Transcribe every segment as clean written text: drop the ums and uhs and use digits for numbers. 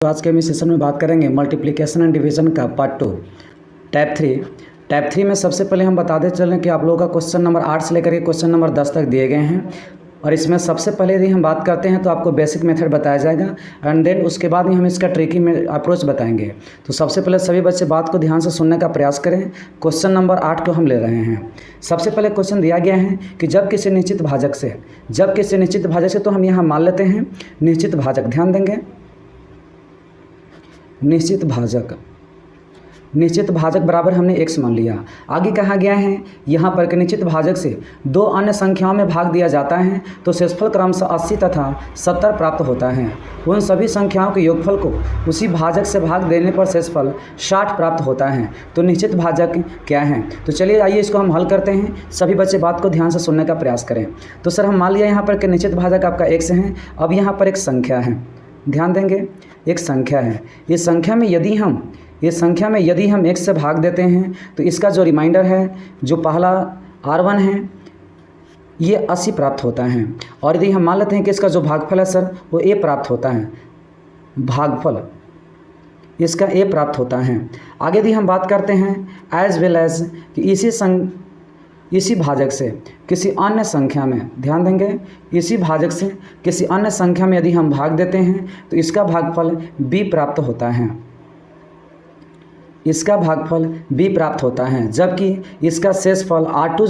तो आज के हम इस सेशन में बात करेंगे मल्टीप्लिकेशन एंड डिवीजन का पार्ट 2 टाइप 3 में सबसे पहले हम बताते चलें कि आप लोगों का क्वेश्चन नंबर 8 से लेकर के क्वेश्चन नंबर 10 तक दिए गए हैं। और इसमें सबसे पहले यदि हम बात करते हैं तो आपको बेसिक मेथड बताया जाएगा एंड देन उसके बाद में हम इसका ट्रिकी में अप्रोच बताएंगे। तो सबसे पहले सभी बच्चे बात को ध्यान से सुनने का प्रयास करें। क्वेश्चन नंबर 8 को हम ले रहे हैं। सबसे पहले क्वेश्चन दिया गया है कि जब किसी निश्चित भाजक से तो हम यहाँ मान लेते हैं निश्चित भाजक, ध्यान देंगे निश्चित भाजक बराबर हमने x मान लिया। आगे कहा गया है यहाँ पर कि निश्चित भाजक से दो अन्य संख्याओं में भाग दिया जाता है तो शेषफल क्रमशः 80 तथा 70 प्राप्त होता है। उन सभी संख्याओं के योगफल को उसी भाजक से भाग देने पर शेषफल 60 प्राप्त होता है। तो निश्चित भाजक क्या है? तो चलिए आइए इसको हम हल करते हैं। सभी बच्चे बात को ध्यान से सुनने का प्रयास करें। तो सर हम मान लिया यहाँ पर कि निश्चित भाजक आपका x है। अब यहाँ पर एक संख्या है, ध्यान देंगे एक संख्या है। इस संख्या में यदि हम x से भाग देते हैं तो इसका जो रिमाइंडर है, जो पहला r1 है, ये 80 प्राप्त होता है। और यदि हम मान लेते हैं कि इसका जो भागफल है सर वो a प्राप्त होता है, भागफल इसका a प्राप्त होता है। आगे यदि हम बात करते हैं एज वेल एज कि इसी भाजक से किसी अन्य संख्या में, ध्यान देंगे इसी भाजक से किसी अन्य संख्या में यदि हम भाग देते हैं तो इसका भागफल b प्राप्त होता है, इसका भागफल b प्राप्त होता है। जबकि इसका शेषफल r2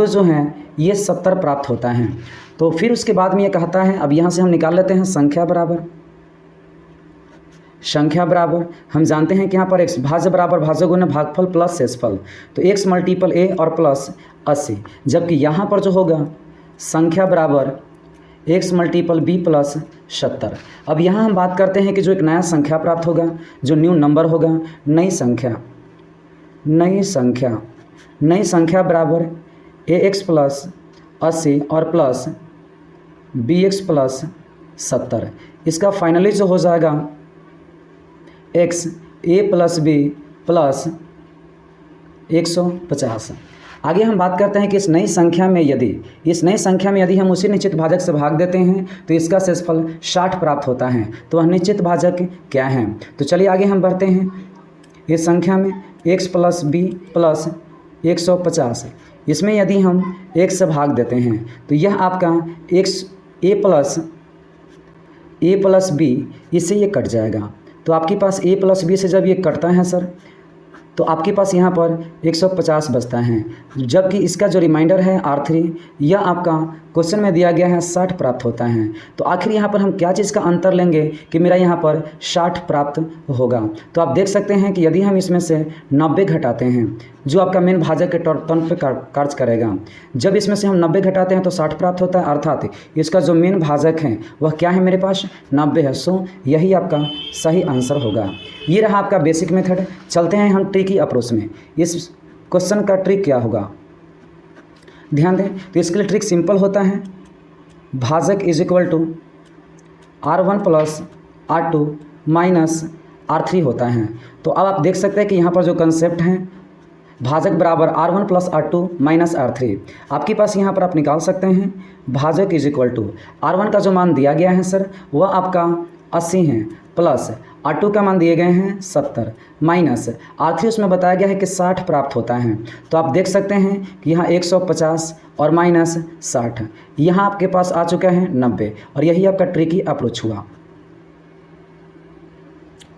जो है ये 70 प्राप्त होता है। तो फिर उसके बाद में ये कहता है, अब यहाँ से हम निकाल लेते हैं संख्या बराबर हम जानते हैं कि यहाँ पर x भाज्य बराबर भाज्य गुना भागफल प्लस शेषफल, तो x मल्टीपल a और प्लस 80। जबकि यहाँ पर जो होगा संख्या बराबर x मल्टीपल b प्लस 70। अब यहाँ हम बात करते हैं कि जो एक नया संख्या प्राप्त होगा, जो न्यू नंबर होगा, नई संख्या बराबर ax प्लस 80 और प्लस bx प्लस 70। इसका फाइनली जो हो जाएगा x a plus b plus 150। आगे हम बात करते हैं कि इस नई संख्या में यदि हम उसी निश्चित भाजक से भाग देते हैं तो इसका शेषफल 60 प्राप्त होता है। तो वह निश्चित भाजक क्या है? तो चलिए आगे हम बढ़ते हैं। इस संख्या में x प्लस b प्लस 150, इसमें यदि हम x से भाग देते हैं तो यह आपका x a प्लस b, इससे ये कट जाएगा। तो आपके पास a प्लस b से जब ये कटता है सर तो आपके पास यहाँ पर 150 बचता है। जबकि इसका जो रिमाइंडर है r3, यह आपका क्वेश्चन में दिया गया है 60 प्राप्त होता है। तो आखिर यहाँ पर हम क्या चीज़ का अंतर लेंगे कि मेरा यहाँ पर 60 प्राप्त होगा? तो आप देख सकते हैं कि यदि हम इसमें से 90 घटाते हैं, जो आपका मेन भाजक के टर्न पे कार्य करेगा, जब इसमें से हम 90 घटाते हैं तो 60 प्राप्त होता है। अर्थात इसका जो मेन भाजक है वह क्या है मेरे पास? 90 है। सो यही आपका सही आंसर होगा। ये रहा आपका बेसिक मेथड। चलते हैं हम ट्रिकी अप्रोच में। इस क्वेश्चन का ट्रिक क्या होगा ध्यान दें। तो इसके लिए ट्रिक सिंपल होता है, भाजक is equal to r1 plus r2 minus r3 होता है। तो अब आप देख सकते हैं कि यहाँ पर जो कंसेप्ट है भाजक बराबर r1 plus r2 minus r3, आपके पास यहाँ पर आप निकाल सकते हैं भाजक इज इक्वल टू r1 का जो मान दिया गया है सर वह आपका 80 है, प्लस r2 का मान दिए गए हैं 70, माइनस r3 उसमें बताया गया है कि 60 प्राप्त होता है। तो आप देख सकते हैं कि यहाँ 150 और माइनस 60, यहाँ आपके पास आ चुका है 90। और यही आपका ट्रिकी अप्रोच हुआ।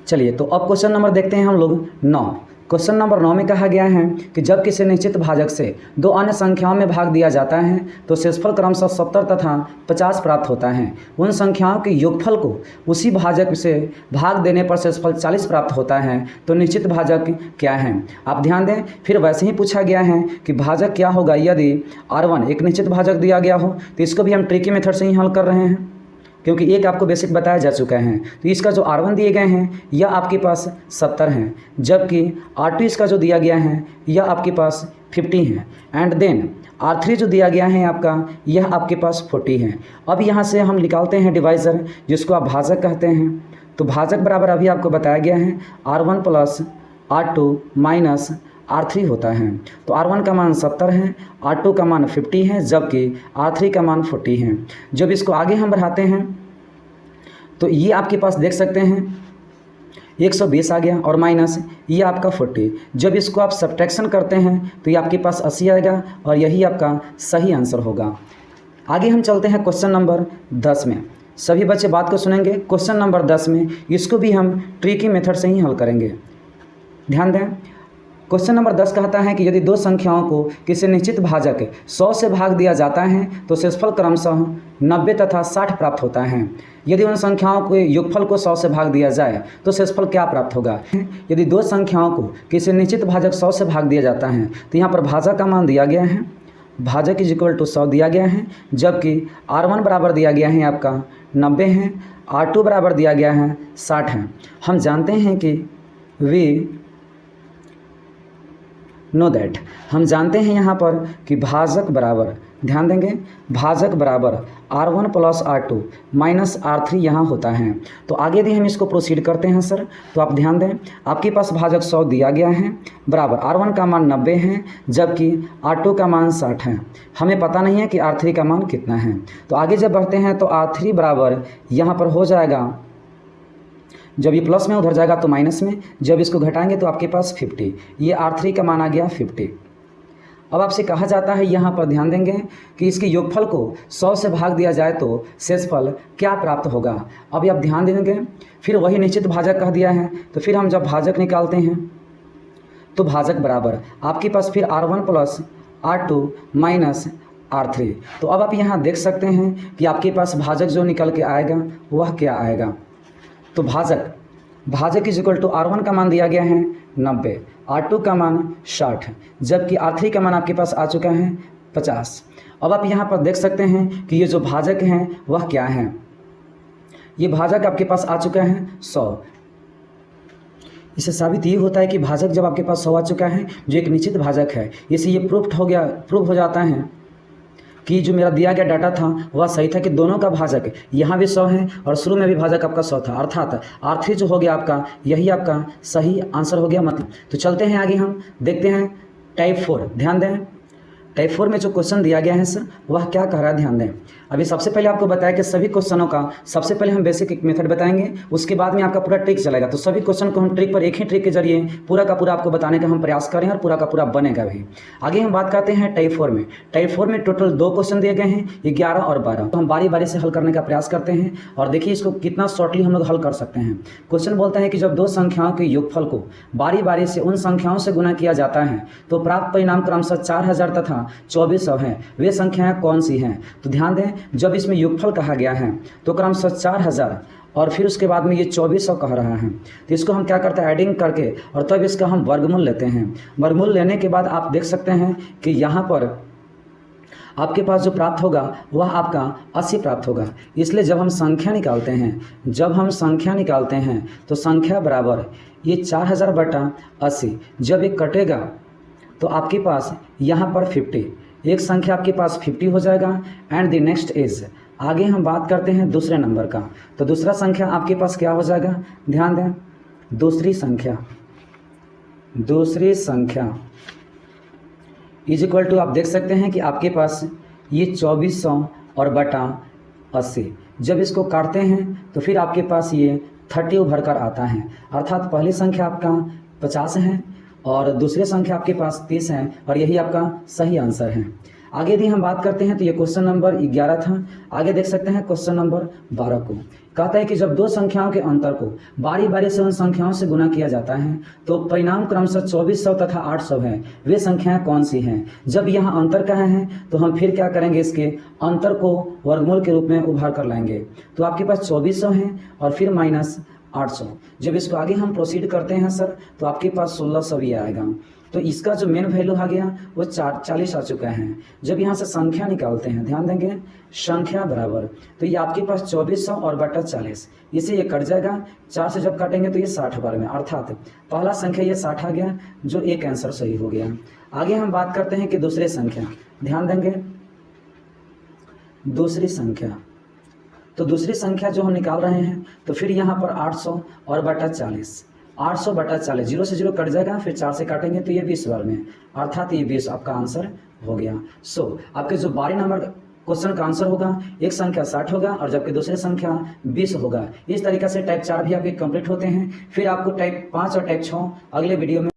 चलिए तो अब क्वेश्चन नंबर देखते हैं हम लोग 9। क्वेश्चन नंबर 9 में कहा गया है कि जब किसी निश्चित भाजक से दो अन्य संख्याओं में भाग दिया जाता है तो शेषफल क्रमशः 70 तथा 50 प्राप्त होता है। उन संख्याओं के योगफल को उसी भाजक से भाग देने पर शेषफल 40 प्राप्त होता है। तो निश्चित भाजक क्या है? आप ध्यान दें, फिर वैसे ही पूछा गया है कि भाजक क्या होगा यदि r1 एक निश्चित भाजक दिया गया हो। तो इसको भी हम ट्रिकी मेथड से ही हल कर रहे हैं, क्योंकि एक आपको बेसिक बताया जा चुका है। तो इसका जो r1 दिए गए हैं यह आपके पास 70 हैं, जबकि r2 इसका जो दिया गया है यह आपके पास 50 है, एंड देन r3 जो दिया गया है आपका यह आपके पास 40 है। अब यहाँ से हम निकालते हैं डिवाइज़र, जिसको आप भाजक कहते हैं। तो भाजक बराबर अभी आपको बताया गया है r1 plus r2 minus r3 होता है। तो r1 का मान 70 है, r2 का मान 50 है, जबकि r3 का मान 40 है। जब इसको आगे हम बढ़ाते हैं तो ये आपके पास देख सकते हैं 120 आ गया और माइनस ये आपका 40। जब इसको आप सब्ट्रैक्शन करते हैं तो ये आपके पास 80 आएगा और यही आपका सही आंसर होगा। आगे हम चलते हैं क्वेश्चन नंबर 10 में। सभी बच्चे बात को सुनेंगे। क्वेश्चन नंबर 10 में इसको भी हम ट्रिकी मेथड से ही हल करेंगे। ध्यान दें, क्वेश्चन नंबर 10 कहता है कि यदि दो संख्याओं को किसी निश्चित भाजक 100 से भाग दिया जाता है तो शेषफल क्रमशः 90 तथा 60 प्राप्त होता है। यदि उन संख्याओं के योगफल को 100 से भाग दिया जाए तो शेषफल क्या प्राप्त होगा। यदि दो संख्याओं को किसी निश्चित भाजक 100 से भाग दिया जाता है तो यहाँ पर भाजक का मान दिया गया है, भाजक इज इक्वल टू 100 दिया गया है, जबकि R1 बराबर दिया गया है आपका 90 है, R2 बराबर दिया गया है 60 है। हम जानते हैं कि वी नो दैट, हम जानते हैं यहाँ पर कि भाजक बराबर, ध्यान देंगे, भाजक बराबर R1 plus R2 minus R3 यहाँ होता है। तो आगे यदि हम इसको प्रोसीड करते हैं सर, तो आप ध्यान दें, आपके पास भाजक 100 दिया गया है, बराबर R1 का मान 90 है, जबकि R2 का मान 60 है। हमें पता नहीं है कि R3 का मान कितना है। तो आगे जब बढ़ते हैं तो R3 बराबर यहाँ पर हो जाएगा, जब ये प्लस में उधर जाएगा तो माइनस में, जब इसको घटाएंगे तो आपके पास 50। ये R3 का मान आ गया 50। अब आपसे कहा जाता है यहाँ पर, ध्यान देंगे, कि इसके योगफल को 100 से भाग दिया जाए तो शेषफल क्या प्राप्त होगा। अभी आप ध्यान देंगे, फिर वही निश्चित भाजक कह दिया है, तो फिर हम जब भाजक निकालते हैं तो भाजक बराबर आपके पास फिर R1 plus R2 minus R3। तो अब आप यहाँ देख सकते हैं कि आपके पास भाजक जो निकल के आएगा वह क्या आएगा। तो भाजक इज इक्वल टू R1 का मान दिया गया है 90, R2 का मान 60, जबकि R3 का मान आपके पास आ चुका है 50। अब आप यहाँ पर देख सकते हैं कि ये जो भाजक हैं वह क्या है। ये भाजक आपके पास आ चुका है 100। इससे साबित ये होता है कि भाजक जब आपके पास 100 आ चुका है, जो एक निश्चित भाजक है, इससे ये प्रूफ हो जाता है कि जो मेरा दिया गया डाटा था वह सही था कि दोनों का भाजक यहाँ भी 100 है और शुरू में भी भाजक आपका 100 था, अर्थात R3 जो हो गया आपका, यही आपका सही आंसर हो गया मतलब। तो चलते हैं आगे, हम देखते हैं टाइप 4। ध्यान दें, टाइप 4 में जो क्वेश्चन दिया गया है सर वह क्या कह रहा है, ध्यान दें। अभी सबसे पहले आपको बताया कि सभी क्वेश्चनों का सबसे पहले हम बेसिक एक मेथड बताएंगे, उसके बाद में आपका पूरा ट्रिक चलेगा। तो सभी क्वेश्चन को हम ट्रिक पर एक ही ट्रिक के जरिए पूरा का पूरा आपको बताने का हम प्रयास करें और पूरा का पूरा बनेगा भी। आगे हम बात करते हैं टाइप 4 में। टाइप 4 में टोटल 2 क्वेश्चन दिए गए हैं, 11 और 12। तो हम बारी बारी से हल करने का प्रयास करते हैं और देखिए इसको कितना शॉर्टली हम लोग हल कर सकते हैं। क्वेश्चन बोलता है कि जब दो संख्याओं के योगफल को बारी बारी से उन संख्याओं से गुना किया जाता है तो प्राप्त परिणाम क्रमशः 4000 तथा 2400 है, वे संख्याएं कौन सी हैं। तो ध्यान दें, जब इसमें योगफल कहा गया है तो क्रमशः 4000 और फिर उसके बाद में ये 2400 कह रहा है। तो इसको हम क्या करते हैं, एडिंग करके और तब इसका हम वर्गमूल लेते हैं। वर्गमूल लेने के बाद आप देख सकते हैं कि यहाँ पर आपके पास जो प्राप्त होगा वह आपका 80 प्राप्त होगा। इसलिए जब हम संख्या निकालते हैं तो संख्या बराबर ये 4000 बटा 80, जब ये कटेगा तो आपके पास यहाँ पर 50, एक संख्या आपके पास 50 हो जाएगा। एंड द नेक्स्ट इज, आगे हम बात करते हैं दूसरे नंबर का। तो दूसरा संख्या आपके पास क्या हो जाएगा, ध्यान दें, दूसरी संख्या इज इक्वल टू, आप देख सकते हैं कि आपके पास ये 2400 और बटा 80, जब इसको काटते हैं तो फिर आपके पास ये 30 उभर कर आता है, अर्थात पहली संख्या आपका 50 है और दूसरी संख्या आपके पास 30 है और यही आपका सही आंसर है। आगे यदि हम बात करते हैं तो ये क्वेश्चन नंबर 11 था। आगे देख सकते हैं क्वेश्चन नंबर 12 को, कहता है कि जब दो संख्याओं के अंतर को बारी बारी से उन संख्याओं से गुना किया जाता है तो परिणाम क्रमशः 2400 तथा 800 है, वे संख्याएं कौन सी हैं। जब यहाँ अंतर कहा है तो हम फिर क्या करेंगे, इसके अंतर को वर्गमूल के रूप में उभार कर लाएंगे। तो आपके पास 2400 है और फिर माइनस 800। जब इसको आगे हम प्रोसीड करते हैं सर तो आपके पास 1600 भी आएगा। तो इसका जो मेन वैल्यू आ गया वो 40 आ चुका है। जब यहाँ से संख्या निकालते हैं, ध्यान देंगे, संख्या बराबर, तो ये आपके पास 2400 और बटा 40, इसे ये कट जाएगा, 4 से जब काटेंगे तो ये 60 बार में, अर्थात पहला संख्या ये 60 आ गया, जो एक आंसर सही हो गया। आगे हम बात करते हैं कि दूसरी संख्या, ध्यान देंगे, दूसरी संख्या, तो दूसरी संख्या जो हम निकाल रहे हैं तो फिर यहाँ पर 800 और बटा 40, 800 बटा 40, 0 से 0 कट जाएगा, फिर 4 से काटेंगे तो ये 20 बार में, अर्थात ये 20 आपका आंसर हो गया। सो आपके जो 12 क्वेश्चन का आंसर होगा, एक संख्या 60 होगा और जबकि दूसरी संख्या 20 होगा। इस तरीक़े से टाइप 4 भी आपके कंप्लीट होते हैं। फिर आपको टाइप 5 और टाइप 6 अगले वीडियो में